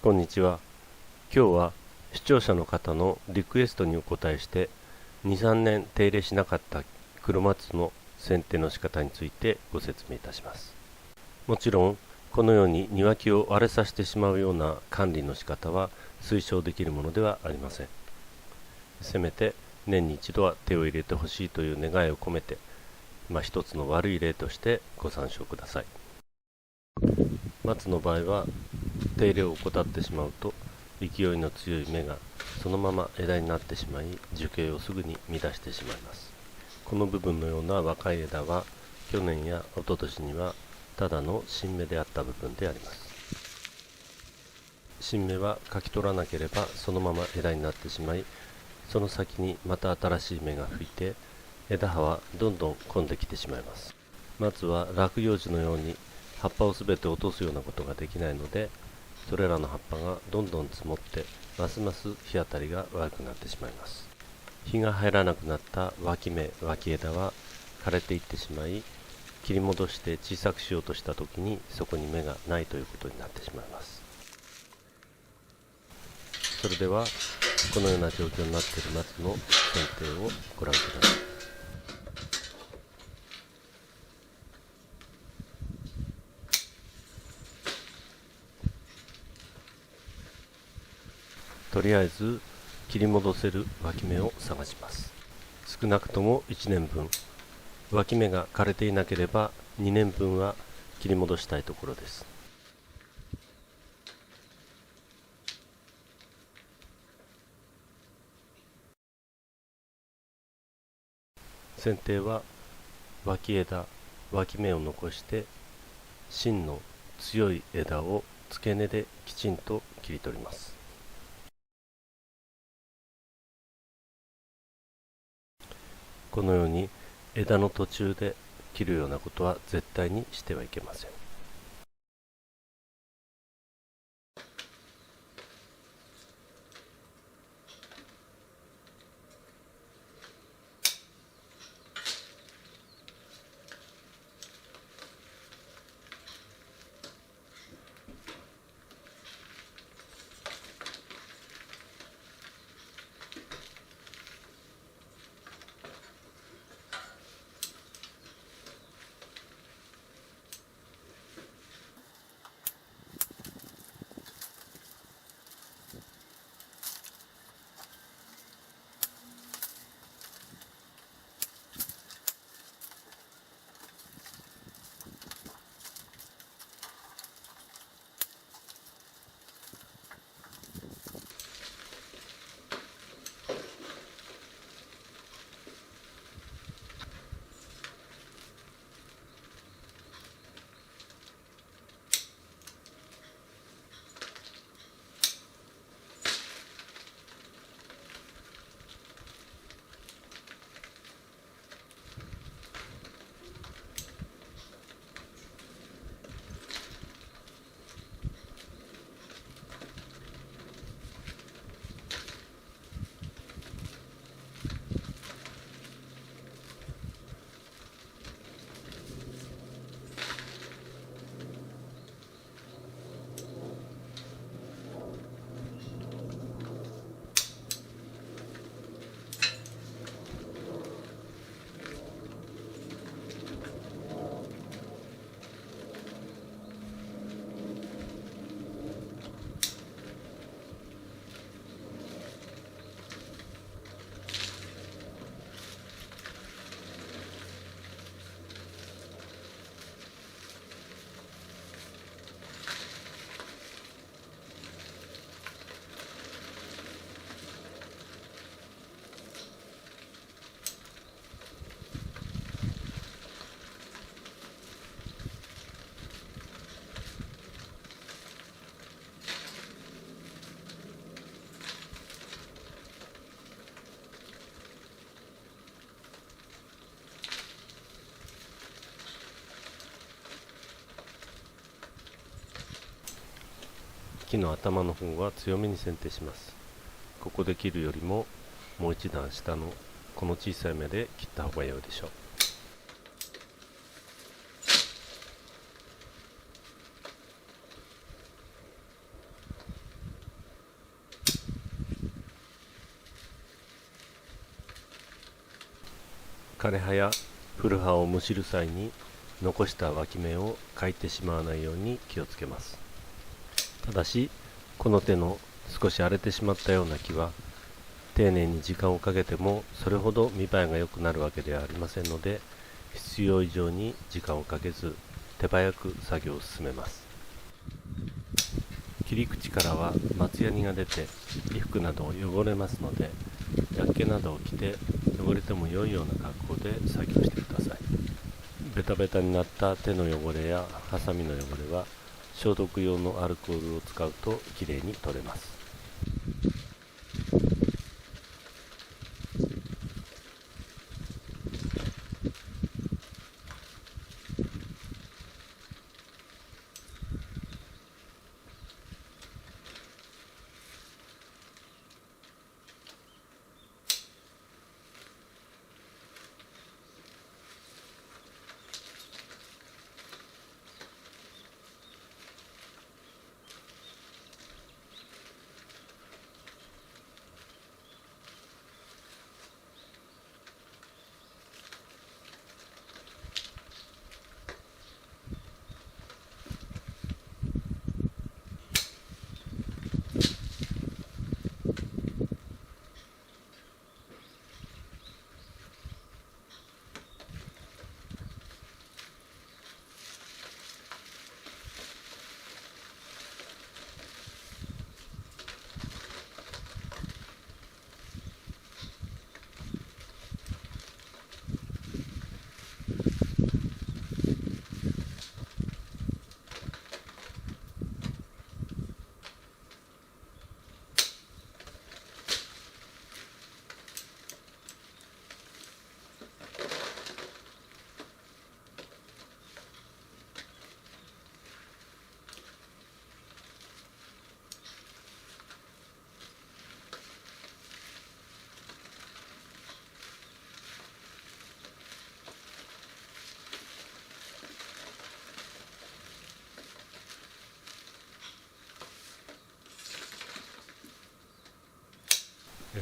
こんにちは。今日は視聴者の方のリクエストにお答えして2、3年手入れしなかった黒松の剪定の仕方についてご説明いたします。もちろんこのように庭木を荒れさせてしまうような管理の仕方は推奨できるものではありません。せめて年に一度は手を入れてほしいという願いを込めて、一つの悪い例としてご参照ください。松の場合は手入れを怠ってしまうと勢いの強い芽がそのまま枝になってしまい、樹形をすぐに乱してしまいます。この部分のような若い枝は去年や一昨年にはただの新芽であった部分であります。新芽はかき取らなければそのまま枝になってしまい、その先にまた新しい芽が吹いて枝葉はどんどん混んできてしまいます。松は落葉樹のように葉っぱをすべて落とすようなことができないので、それらの葉っぱがどんどん積もってますます日当たりが悪くなってしまいます。日が入らなくなった脇芽脇枝は枯れていってしまい、切り戻して小さくしようとした時にそこに芽がないということになってしまいます。それではこのような状況になっている松の剪定をご覧ください。とりあえず切り戻せる脇芽を探します。少なくとも1年分、脇芽が枯れていなければ2年分は切り戻したいところです。剪定は脇枝、脇芽を残して芯の強い枝を付け根できちんと切り取ります。このように枝の途中で切るようなことは絶対にしてはいけません。木の頭の方は強めに剪定します。ここで切るよりももう一段下のこの小さい芽で切った方が良いでしょう。枯葉や古葉をむしる際に残した脇芽をかいてしまわないように気をつけます。ただしこの手の少し荒れてしまったような木は丁寧に時間をかけてもそれほど見栄えが良くなるわけではありませんので、必要以上に時間をかけず手早く作業を進めます。切り口からは松ヤニが出て衣服などを汚れますので、ヤッケなどを着て汚れても良いような格好で作業してください。ベタベタになった手の汚れやハサミの汚れは消毒用のアルコールを使うときれいに取れます。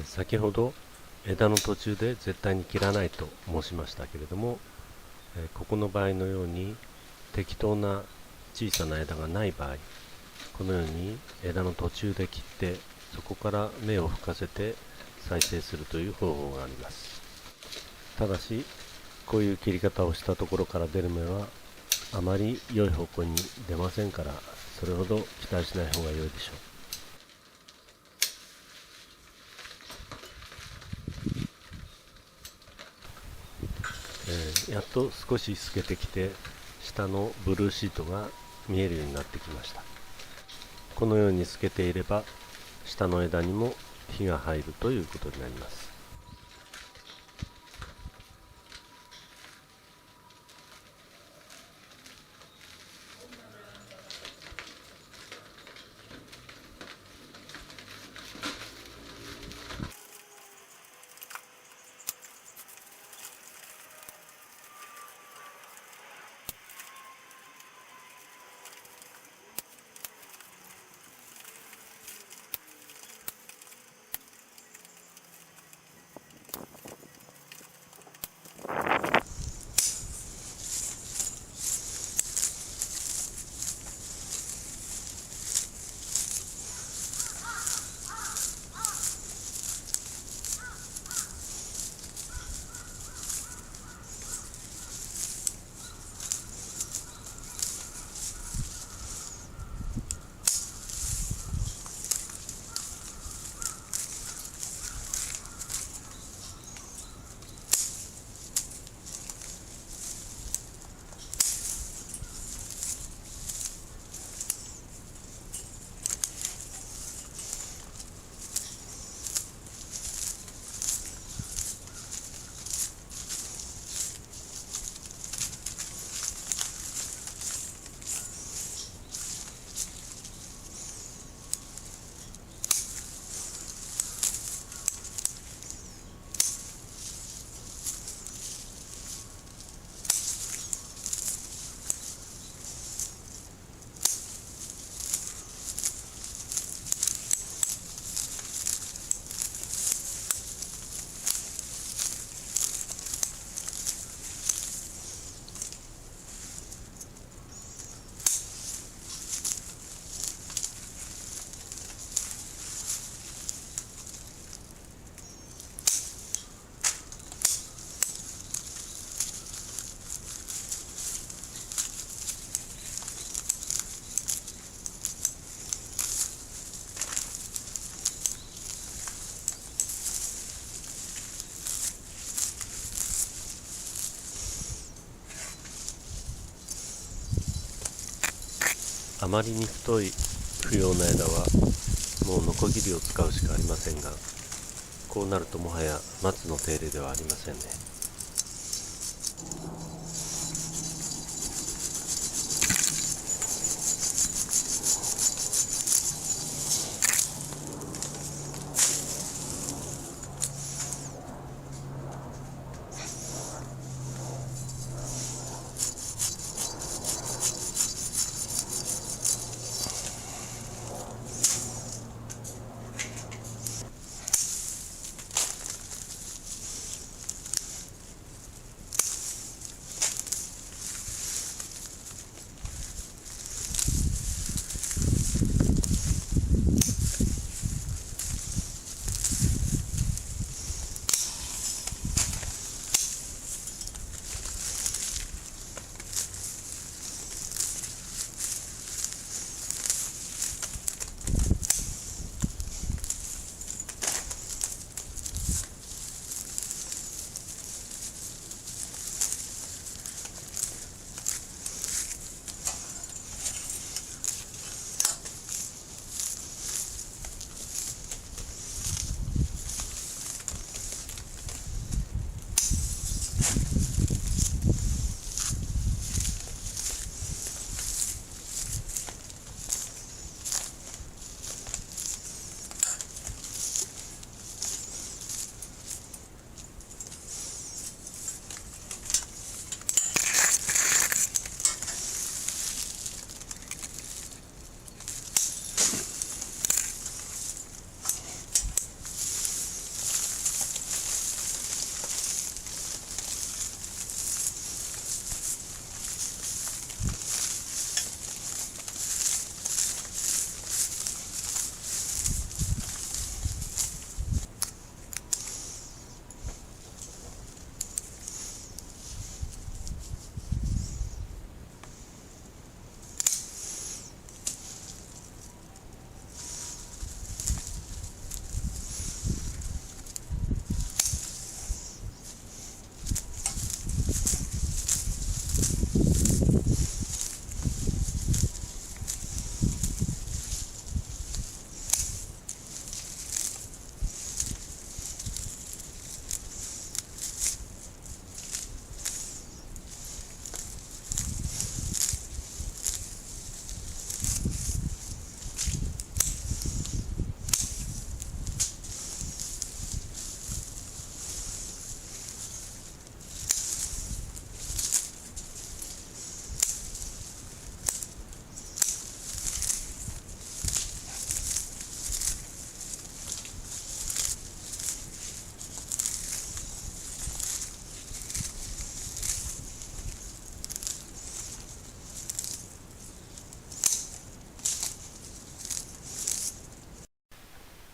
先ほど枝の途中で絶対に切らないと申しましたけれども、ここの場合のように適当な小さな枝がない場合、このように枝の途中で切ってそこから芽を吹かせて再生するという方法があります。ただしこういう切り方をしたところから出る芽はあまり良い方向に出ませんから、それほど期待しない方が良いでしょう。やっと少し透けてきて下のブルーシートが見えるようになってきました。このように透けていれば下の枝にも火が入るということになります。あまりに太い不要な枝はもうノコギリを使うしかありませんが、こうなるともはや松の手入れではありませんね。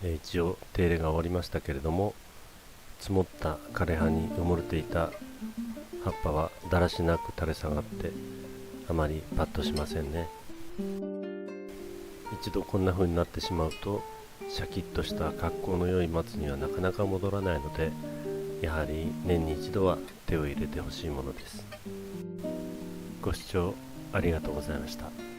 一応手入れが終わりましたけれども、積もった枯葉に埋もれていた葉っぱはだらしなく垂れ下がってあまりパッとしませんね。一度こんな風になってしまうとシャキッとした格好の良い松にはなかなか戻らないので、やはり年に一度は手を入れてほしいものです。ご視聴ありがとうございました。